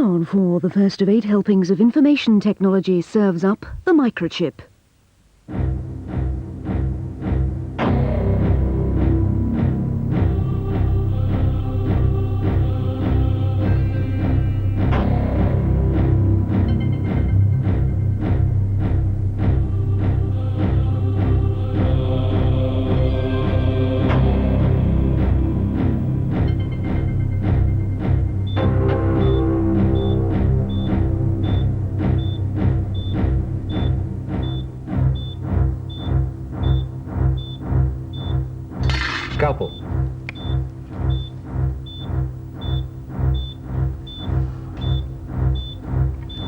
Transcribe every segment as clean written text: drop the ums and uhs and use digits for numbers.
And for the first of 8 helpings of information technology serves up the microchip. Scalpel.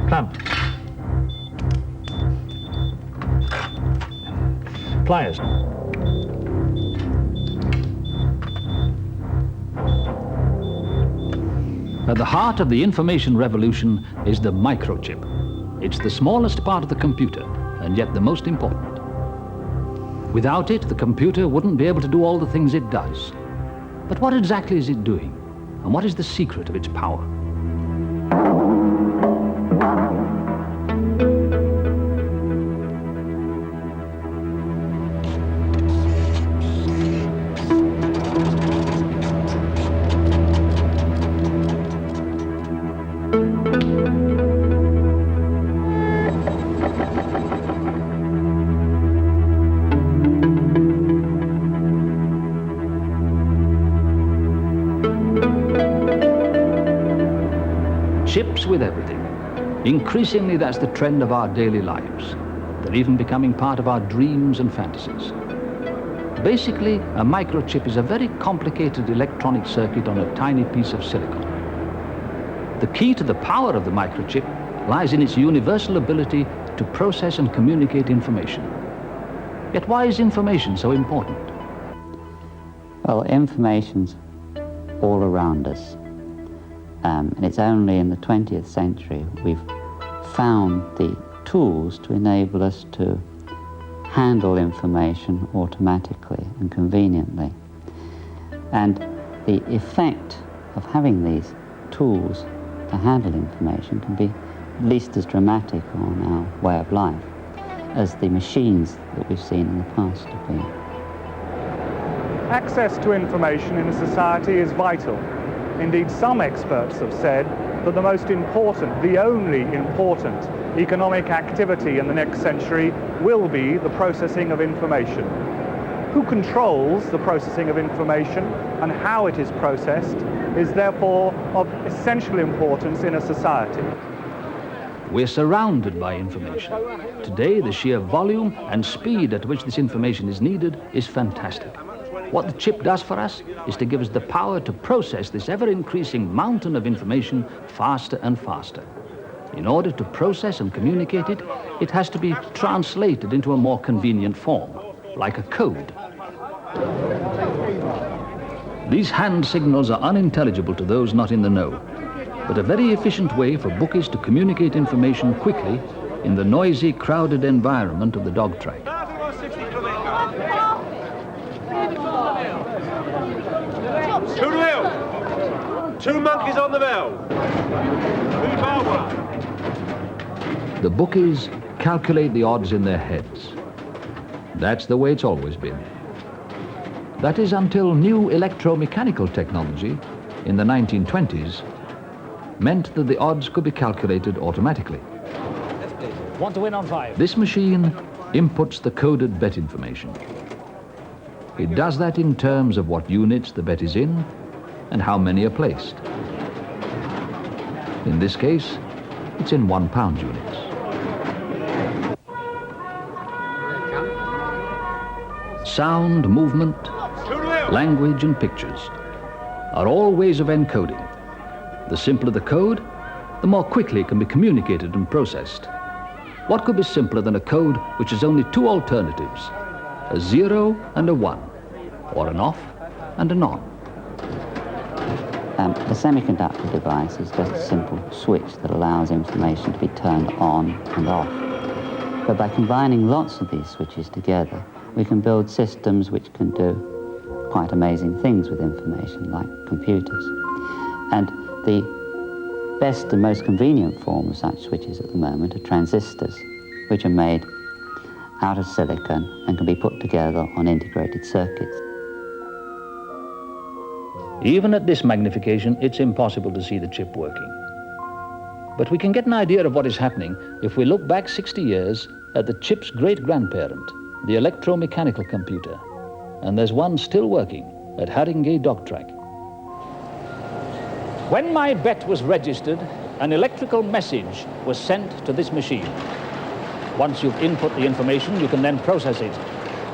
Clamp. Pliers. At the heart of the information revolution is the microchip. It's the smallest part of the computer, and yet the most important. Without it, the computer wouldn't be able to do all the things it does. But what exactly is it doing? And what is the secret of its power? Chips with everything. Increasingly, that's the trend of our daily lives. They're even becoming part of our dreams and fantasies. Basically, a microchip is a very complicated electronic circuit on a tiny piece of silicon. The key to the power of the microchip lies in its universal ability to process and communicate information. Yet why is information so important? Well, information's all around us. And it's only in the 20th century we've found the tools to enable us to handle information automatically and conveniently. And the effect of having these tools to handle information can be at least as dramatic on our way of life as the machines that we've seen in the past have been. Access to information in a society is vital. Indeed, some experts have said that the most important, the only important economic activity in the next century will be the processing of information. Who controls the processing of information and how it is processed is therefore of essential importance in a society. We're surrounded by information. Today, the sheer volume and speed at which this information is needed is fantastic. What the chip does for us is to give us the power to process this ever-increasing mountain of information faster and faster. In order to process and communicate it, it has to be translated into a more convenient form, like a code. These hand signals are unintelligible to those not in the know, but a very efficient way for bookies to communicate information quickly in the noisy, crowded environment of the dog track. 2 monkeys on the bell. The bookies calculate the odds in their heads. That's the way it's always been. That is until new electromechanical technology in the 1920s meant that the odds could be calculated automatically. Want to win on 5. This machine inputs the coded bet information. It does that in terms of what units the bet is in and how many are placed. In this case, it's in £1 units. Sound, movement, language and pictures are all ways of encoding. The simpler the code, the more quickly it can be communicated and processed. What could be simpler than a code which has only 2 alternatives, a 0 and a 1, or an off and an on? The semiconductor device is just a simple switch that allows information to be turned on and off. But by combining lots of these switches together, we can build systems which can do quite amazing things with information, like computers. And the best and most convenient form of such switches at the moment are transistors, which are made out of silicon and can be put together on integrated circuits. Even at this magnification, it's impossible to see the chip working. But we can get an idea of what is happening if we look back 60 years at the chip's great-grandparent, the electromechanical computer. And there's one still working at Haringey Dog Track. When my bet was registered, an electrical message was sent to this machine. Once you've input the information, you can then process it.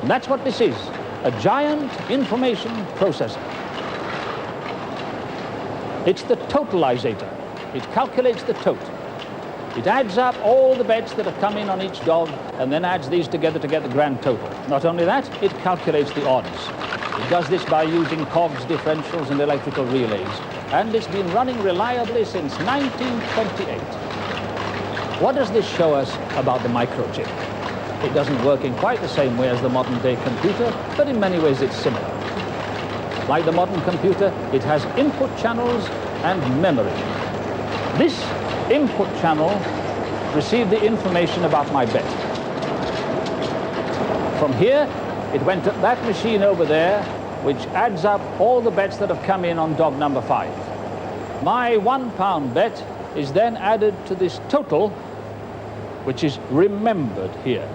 And that's what this is, a giant information processor. It's the totalizator. It calculates the tote. It adds up all the bets that have come in on each dog and then adds these together to get the grand total. Not only that, it calculates the odds. It does this by using cogs, differentials, and electrical relays. And it's been running reliably since 1928. What does this show us about the microchip? It doesn't work in quite the same way as the modern-day computer, but in many ways it's similar. Like the modern computer, it has input channels and memory. This input channel received the information about my bet. From here, it went to that machine over there, which adds up all the bets that have come in on dog number 5. My £1 bet is then added to this total, which is remembered here.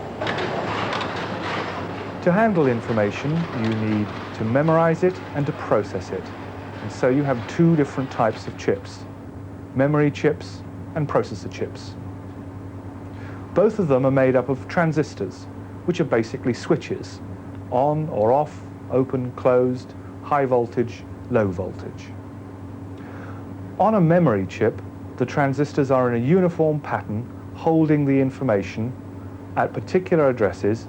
To handle information, you need to memorize it and to process it. And so you have two different types of chips, memory chips and processor chips. Both of them are made up of transistors, which are basically switches, on or off, open, closed, high voltage, low voltage. On a memory chip, the transistors are in a uniform pattern holding the information at particular addresses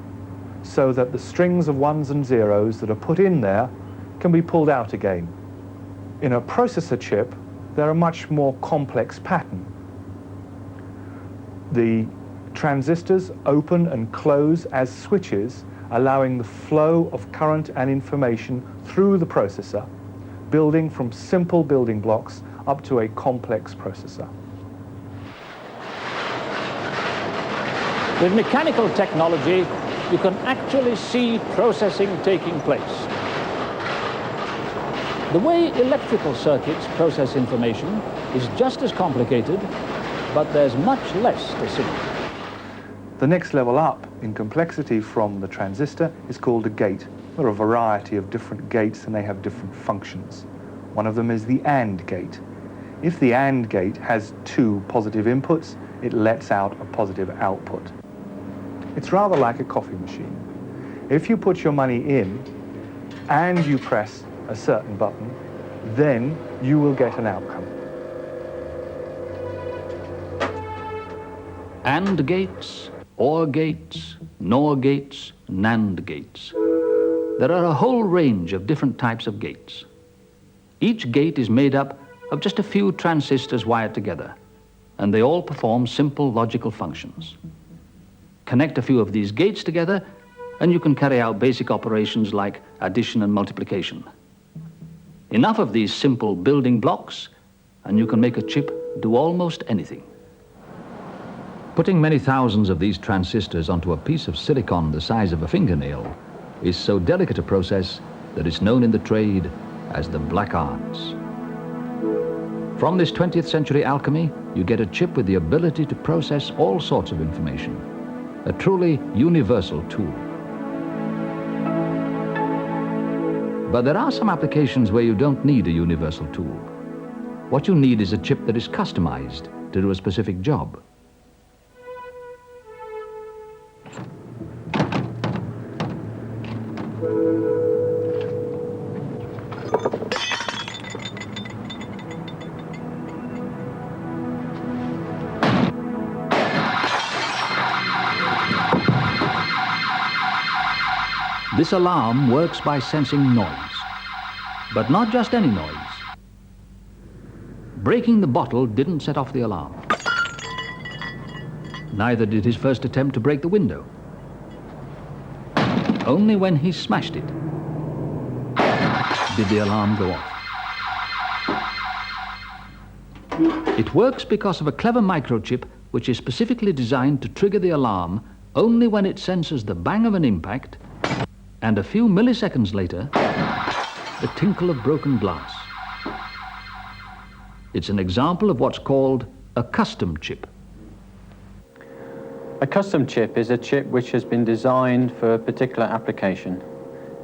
so that the strings of ones and zeros that are put in there can be pulled out again. In a processor chip, they're a much more complex pattern. The transistors open and close as switches, allowing the flow of current and information through the processor, building from simple building blocks up to a complex processor. With mechanical technology, you can actually see processing taking place. The way electrical circuits process information is just as complicated, but there's much less to see. The next level up in complexity from the transistor is called a gate. There are a variety of different gates and they have different functions. One of them is the AND gate. If the AND gate has two positive inputs, it lets out a positive output. It's rather like a coffee machine. If you put your money in and you press a certain button, then you will get an outcome. AND gates, OR gates, NOR gates, NAND gates. There are a whole range of different types of gates. Each gate is made up of just a few transistors wired together, and they all perform simple logical functions. Connect a few of these gates together, and you can carry out basic operations like addition and multiplication. Enough of these simple building blocks, and you can make a chip do almost anything. Putting many thousands of these transistors onto a piece of silicon the size of a fingernail is so delicate a process that it's known in the trade as the black arts. From this 20th century alchemy, you get a chip with the ability to process all sorts of information, a truly universal tool. But there are some applications where you don't need a universal tool. What you need is a chip that is customized to do a specific job. This alarm works by sensing noise, but not just any noise. Breaking the bottle didn't set off the alarm. Neither did his first attempt to break the window. Only when he smashed it did the alarm go off. It works because of a clever microchip which is specifically designed to trigger the alarm only when it senses the bang of an impact and a few milliseconds later, the tinkle of broken glass. It's an example of what's called a custom chip. A custom chip is a chip which has been designed for a particular application.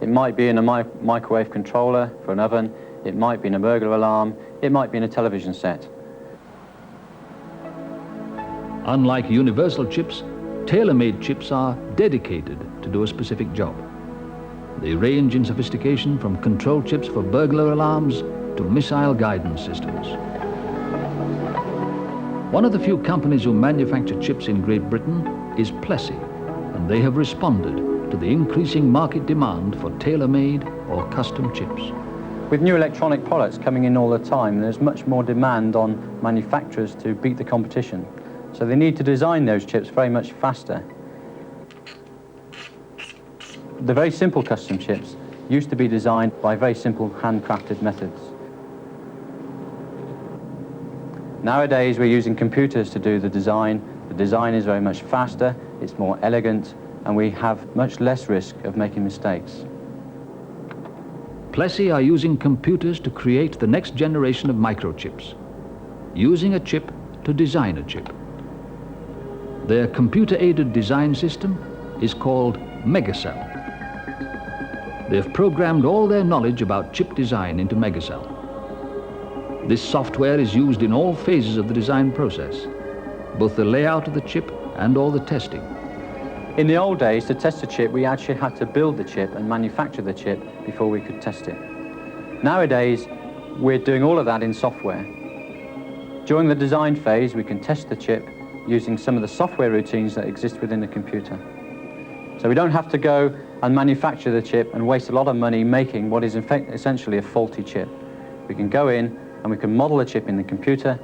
It might be in a microwave controller for an oven, it might be in a burglar alarm, it might be in a television set. Unlike universal chips, tailor-made chips are dedicated to do a specific job. They range in sophistication from control chips for burglar alarms to missile guidance systems. One of the few companies who manufacture chips in Great Britain is Plessey, and they have responded to the increasing market demand for tailor-made or custom chips. With new electronic products coming in all the time, there's much more demand on manufacturers to beat the competition. So they need to design those chips very much faster. The very simple custom chips used to be designed by very simple handcrafted methods. Nowadays we're using computers to do the design. The design is very much faster, it's more elegant, and we have much less risk of making mistakes. Plessey are using computers to create the next generation of microchips, using a chip to design a chip. Their computer-aided design system is called Megacell. They've programmed all their knowledge about chip design into Megacell. This software is used in all phases of the design process, both the layout of the chip and all the testing. In the old days, to test a chip, we actually had to build the chip and manufacture the chip before we could test it. Nowadays, we're doing all of that in software. During the design phase, we can test the chip using some of the software routines that exist within the computer. So we don't have to go and manufacture the chip and waste a lot of money making what is in fact essentially a faulty chip. We can go in and we can model the chip in the computer,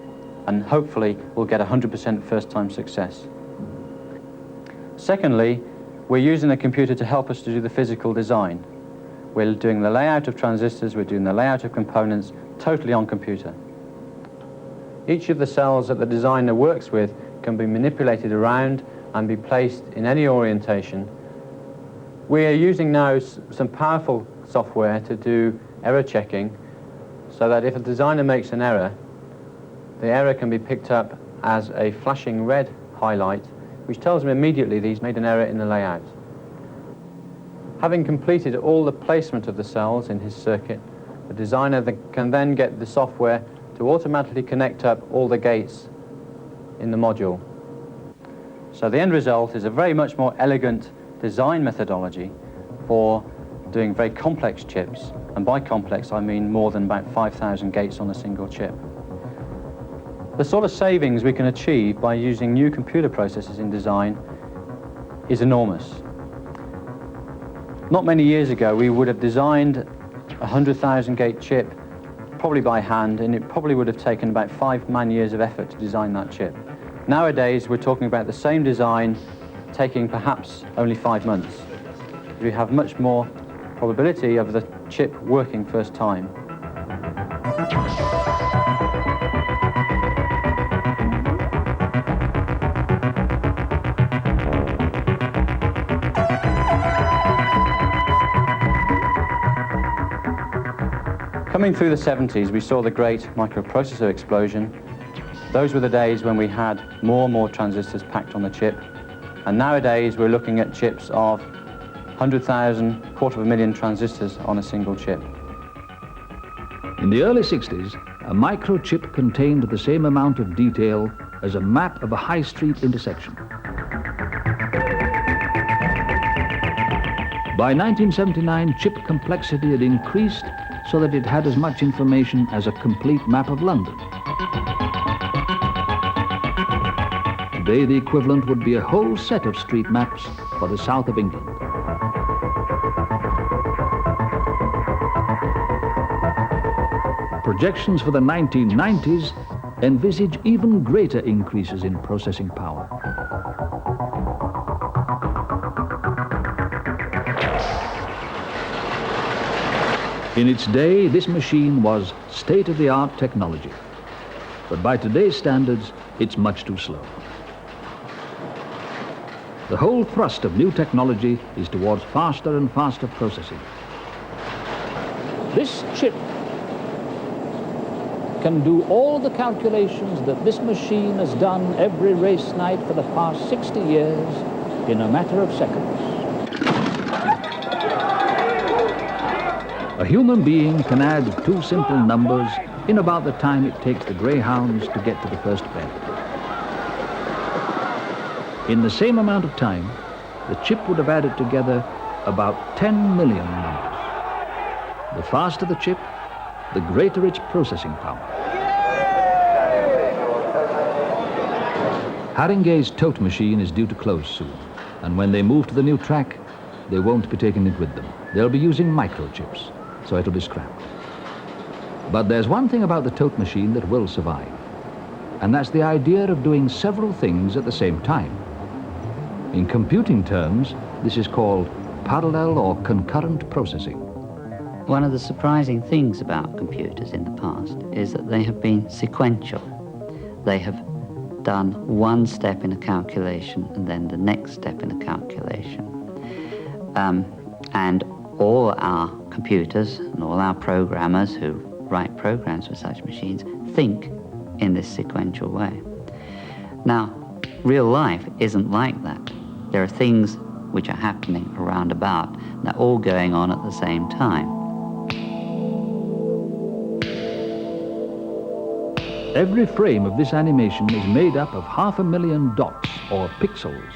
and hopefully we'll get 100% first-time success. Secondly, we're using the computer to help us to do the physical design. We're doing the layout of transistors, we're doing the layout of components totally on computer. Each of the cells that the designer works with can be manipulated around and be placed in any orientation. We are using now some powerful software to do error checking, so that if a designer makes an error, the error can be picked up as a flashing red highlight, which tells him immediately that he's made an error in the layout. Having completed all the placement of the cells in his circuit, the designer can then get the software to automatically connect up all the gates in the module. So the end result is a very much more elegant design methodology for doing very complex chips, and by complex I mean more than about 5,000 gates on a single chip. The sort of savings we can achieve by using new computer processes in design is enormous. Not many years ago we would have designed a 100,000 gate chip probably by hand, and it probably would have taken about 5 man-years of effort to design that chip. Nowadays we're talking about the same design taking perhaps only 5 months. We have much more probability of the chip working first time. Coming through the 70s, we saw the great microprocessor explosion. Those were the days when we had more and more transistors packed on the chip. And nowadays, we're looking at chips of 100,000, 250,000 transistors on a single chip. In the early 60s, a microchip contained the same amount of detail as a map of a high street intersection. By 1979, chip complexity had increased so that it had as much information as a complete map of London. Today, the equivalent would be a whole set of street maps for the south of England. Projections for the 1990s envisage even greater increases in processing power. In its day, this machine was state-of-the-art technology. but by today's standards, it's much too slow. The whole thrust of new technology is towards faster and faster processing. This chip can do all the calculations that this machine has done every race night for the past 60 years in a matter of seconds. A human being can add two simple numbers in about the time it takes the greyhounds to get to the first bend. In the same amount of time, the chip would have added together about 10 million numbers. The faster the chip, the greater its processing power. Haringey's tote machine is due to close soon, and when they move to the new track, they won't be taking it with them. They'll be using microchips, so it'll be scrapped. But there's one thing about the tote machine that will survive, and that's the idea of doing several things at the same time. In computing terms, this is called parallel or concurrent processing. One of the surprising things about computers in the past is that they have been sequential. They have done one step in a calculation and then the next step in a calculation. And all our computers and all our programmers who write programs for such machines think in this sequential way. Now, real life isn't like that. There are things which are happening around about, and they're all going on at the same time. Every frame of this animation is made up of 500,000 dots, or pixels.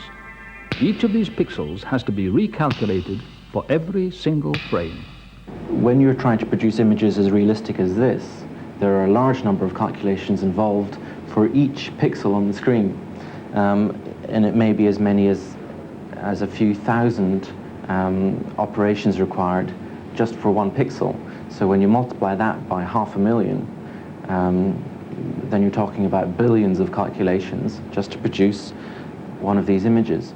Each of these pixels has to be recalculated for every single frame. When you're trying to produce images as realistic as this, there are a large number of calculations involved for each pixel on the screen. And it may be as many as a few thousand operations required just for one pixel. So when you multiply that by 500,000, then you're talking about billions of calculations just to produce one of these images.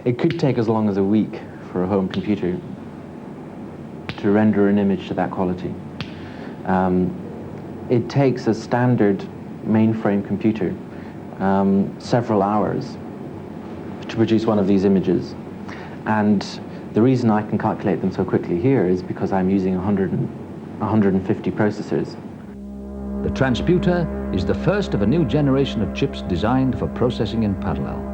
It could take as long as a week for a home computer to render an image to that quality. It takes a standard mainframe computer several hours to produce one of these images. And the reason I can calculate them so quickly here is because I'm using 150 processors. The transputer is the first of a new generation of chips designed for processing in parallel.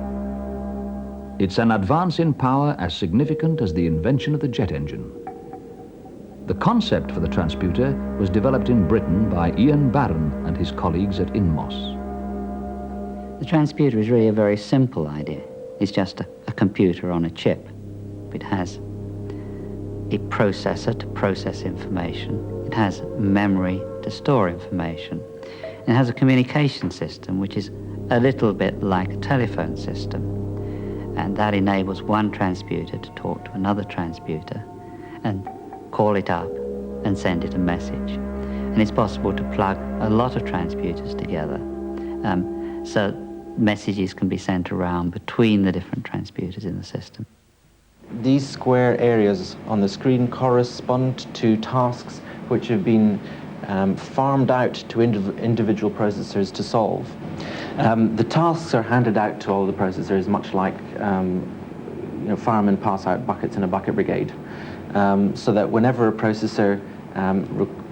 It's an advance in power as significant as the invention of the jet engine. The concept for the transputer was developed in Britain by Ian Barron and his colleagues at Inmos. The transputer is really a very simple idea. It's just a computer on a chip. It has a processor to process information. It has memory to store information. It has a communication system which is a little bit like a telephone system. And that enables one transputer to talk to another transputer and call it up and send it a message. And it's possible to plug a lot of transputers together so messages can be sent around between the different transputers in the system. These square areas on the screen correspond to tasks which have been farmed out to individual processors to solve. The tasks are handed out to all the processors, much like firemen pass out buckets in a bucket brigade, so that whenever a processor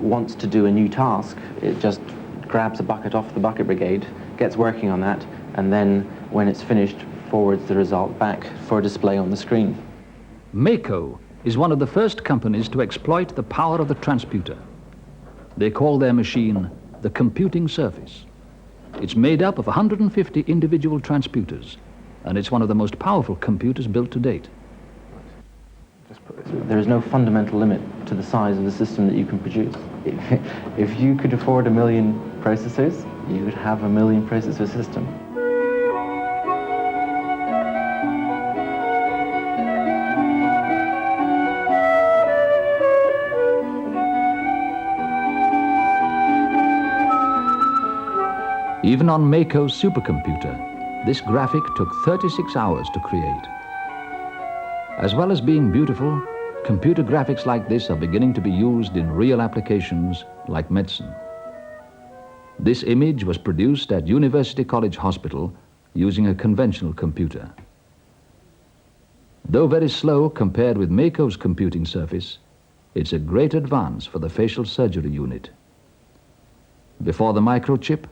wants to do a new task, it just grabs a bucket off the bucket brigade, gets working on that, and then when it's finished, forwards the result back for display on the screen. Mako is one of the first companies to exploit the power of the transputer. They call their machine the computing surface. It's made up of 150 individual transputers, and it's one of the most powerful computers built to date. There is no fundamental limit to the size of the system that you can produce. If you could afford 1 million processors, you would have a 1 million processor system. Even on Mako's supercomputer, this graphic took 36 hours to create. As well as being beautiful, computer graphics like this are beginning to be used in real applications like medicine. This image was produced at University College Hospital using a conventional computer. Though very slow compared with Mako's computing surface, it's a great advance for the facial surgery unit. Before the microchip,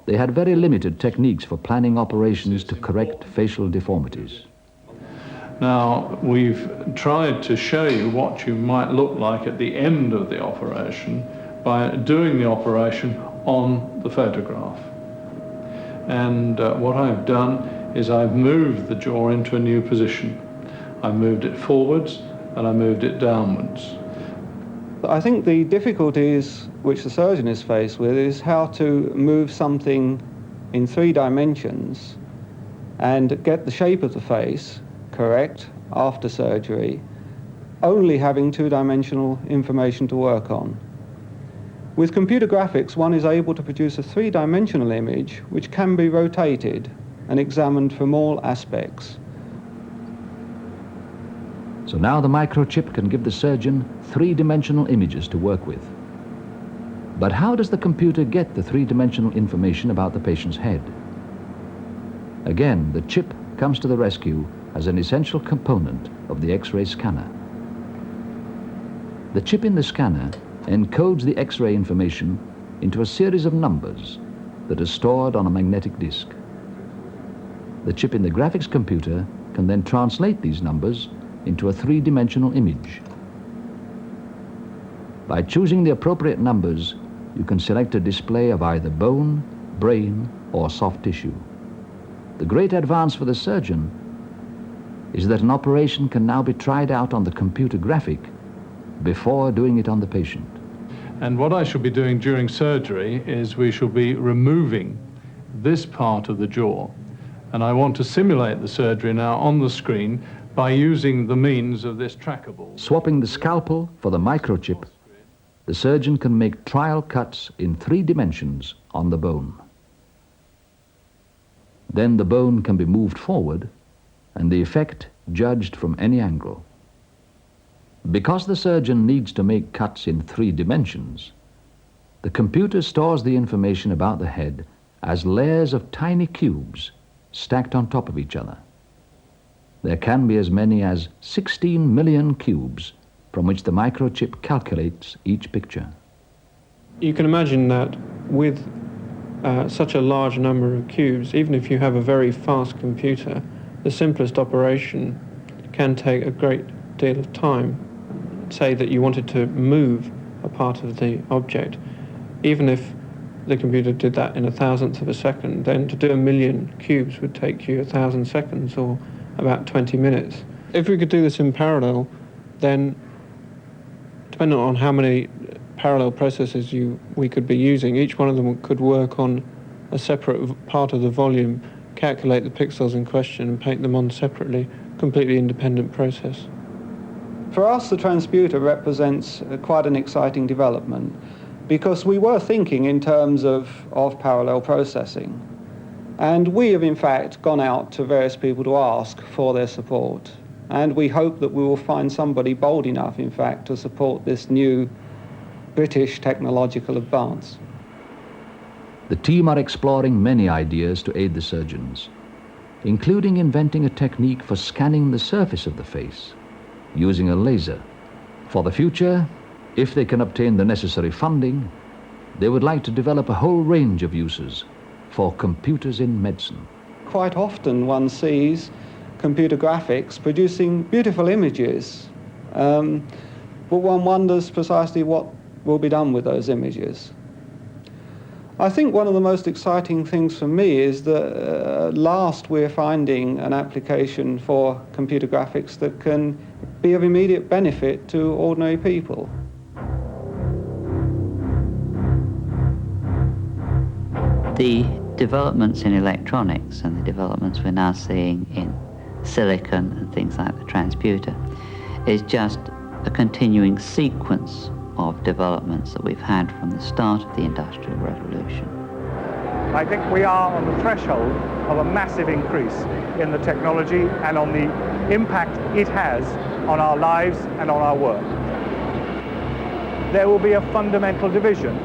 they had very limited techniques for planning operations to correct facial deformities. Now, we've tried to show you what you might look like at the end of the operation by doing the operation on the photograph. And what I've done is I've moved the jaw into a new position. I moved it forwards and I moved it downwards. I think the difficulties which the surgeon is faced with is how to move something in 3 dimensions and get the shape of the face correct after surgery, only having 2-dimensional information to work on. With computer graphics, one is able to produce a 3-dimensional image which can be rotated and examined from all aspects. So now the microchip can give the surgeon 3-dimensional images to work with. But how does the computer get the 3-dimensional information about the patient's head? Again, the chip comes to the rescue as an essential component of the X-ray scanner. The chip in the scanner encodes the X-ray information into a series of numbers that are stored on a magnetic disc. The chip in the graphics computer can then translate these numbers into a 3-dimensional image. By choosing the appropriate numbers, you can select a display of either bone, brain, or soft tissue. The great advance for the surgeon is that an operation can now be tried out on the computer graphic before doing it on the patient. And what I shall be doing during surgery is we shall be removing this part of the jaw. And I want to simulate the surgery now on the screen by using the means of this trackable. Swapping the scalpel for the microchip, the surgeon can make trial cuts in 3 dimensions on the bone. Then the bone can be moved forward and the effect judged from any angle. Because the surgeon needs to make cuts in 3 dimensions, the computer stores the information about the head as layers of tiny cubes stacked on top of each other. There can be as many as 16 million cubes from which the microchip calculates each picture. You can imagine that with such a large number of cubes, even if you have a very fast computer, the simplest operation can take a great deal of time. Say that you wanted to move a part of the object. Even if the computer did that in 1,000th of a second, then to do 1 million cubes would take you 1,000 seconds or about 20 minutes. If we could do this in parallel, then depending on how many parallel processes we could be using, each one of them could work on a separate part of the volume, calculate the pixels in question and paint them on separately, completely independent process. For us, the transputer represents quite an exciting development because we were thinking in terms of parallel processing. And we have in fact gone out to various people to ask for their support. And we hope that we will find somebody bold enough, in fact, to support this new British technological advance. The team are exploring many ideas to aid the surgeons, including inventing a technique for scanning the surface of the face using a laser. For the future, if they can obtain the necessary funding, they would like to develop a whole range of uses for computers in medicine. Quite often one sees computer graphics producing beautiful images, but one wonders precisely what will be done with those images. I think one of the most exciting things for me is that at last we're finding an application for computer graphics that can be of immediate benefit to ordinary people. The developments in electronics and the developments we're now seeing in silicon and things like the transputer is just a continuing sequence of developments that we've had from the start of the Industrial Revolution. I think we are on the threshold of a massive increase in the technology and on the impact it has on our lives and on our work. There will be a fundamental division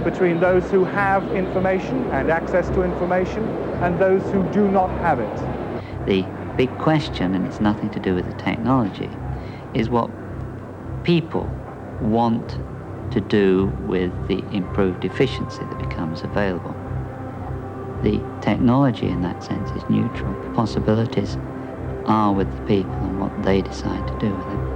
between those who have information and access to information and those who do not have it. The big question, and it's nothing to do with the technology, is what people want to do with the improved efficiency that becomes available. The technology in that sense is neutral. The possibilities are with the people and what they decide to do with it.